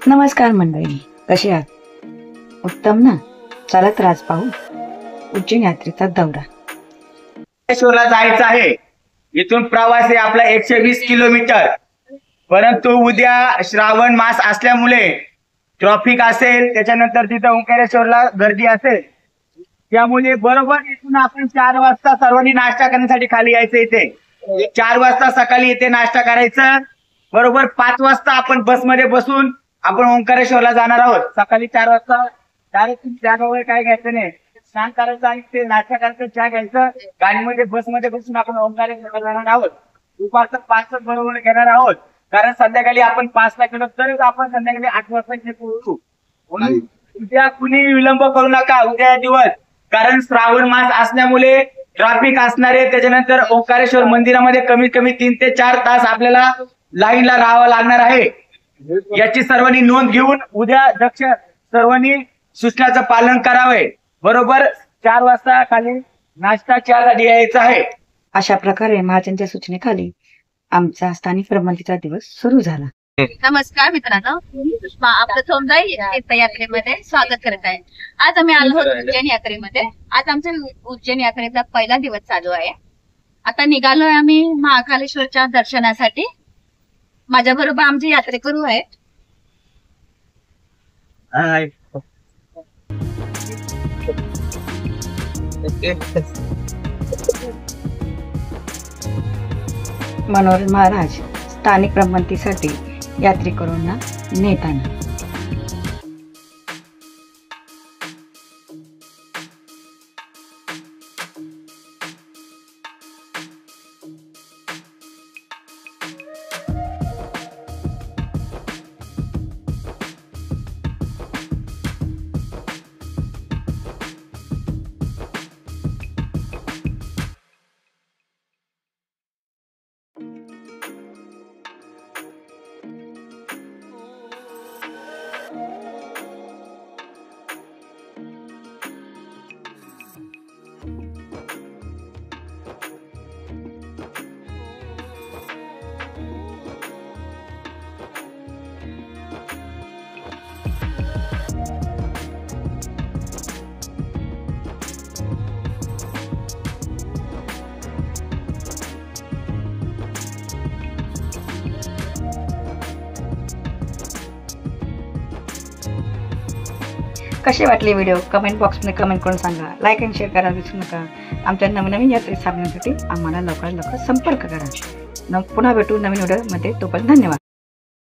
नमस्कार मंडळी, कसे आहात? उत्तम ना? चला आज पाहू उज्जैन यात्रेचा दौरा. ओंकारेश्वरला जायचं आहे. इथून प्रवास आहे आपला 120 किलोमीटर. परंतु उद्या श्रावण मास असल्यामुळे ट्रॉफिक असेल, त्याच्यानंतर तिथं ओंकारेश्वरला गर्दी असेल, त्यामुळे बरोबर इथून आपण 4 वाजता सर्वांनी नाश्ता करण्यासाठी खाली यायचं. इथे 4 वाजता सकाळी इथे नाश्ता करायचं. बरोबर 5 वाजता आपण बसमध्ये बसून आपण ओंकारेश्वरला जाणार आहोत. सकाळी 4 वाजता डायरेक्ट जागावर काय घ्यायचं नाही, स्नान करायचं आणि ते नाश्ता करायचं, चहा घ्यायचं, गाडीमध्ये बसमध्ये बसून आपण ओंकारेश्वरला जाणार आहोत. दुपारचं 5 बरोबर घेणार आहोत, कारण संध्याकाळी आपण 5ला गेलो तर आपण संध्याकाळी 8 वाजता इथे पोहोचू. म्हणून उद्या कुणी विलंब करू नका उद्या दिवस, कारण श्रावण मास असल्यामुळे ट्रॅफिक असणार आहे. त्याच्यानंतर ओंकारेश्वर मंदिरामध्ये कमीत कमी 3 ते 4 तास आपल्याला लाईनला राहावं लागणार आहे. याची सर्वांनी नोंद घेऊन उद्या दक्ष सर्वांनी सूचनाचं पालन करावे. बरोबर 4 वाजता खाली नाश्ता चहासाठी यायचं आहे. अशा प्रकारे महाजनच्या सूचनेखाली आमचा स्थानिक प्रबंधीचा दिवस सुरू झाला. नमस्कार मित्रांनो, आपलं सोमदाई तीर्थयात्रेमध्ये स्वागत करत आहे. आज आम्ही आलो आहोत उज्जैन यात्रेमध्ये. आज आमच्या उज्जैन यात्रेचा पहिला दिवस चालू आहे. आता निघालोय आम्ही महाकालेश्वरच्या दर्शनासाठी. माझ्या बरोबर आमचे यात्रेकरू आहेत. मनोहर महाराज स्थानिक प्रबंधीसाठी यात्रेकरूंना नेताना. कसे वाटले व्हिडिओ? कमेंट बॉक्समध्ये कमेंट करून सांगा. लाईक आणि शेअर करायला विसरू नका. आमच्या नवीन यात्रेत सांगण्यासाठी आम्हाला लवकरात लवकर संपर्क करा. पुन्हा भेटू नवीन व्हिडिओमध्ये. तोपर्यंत धन्यवाद.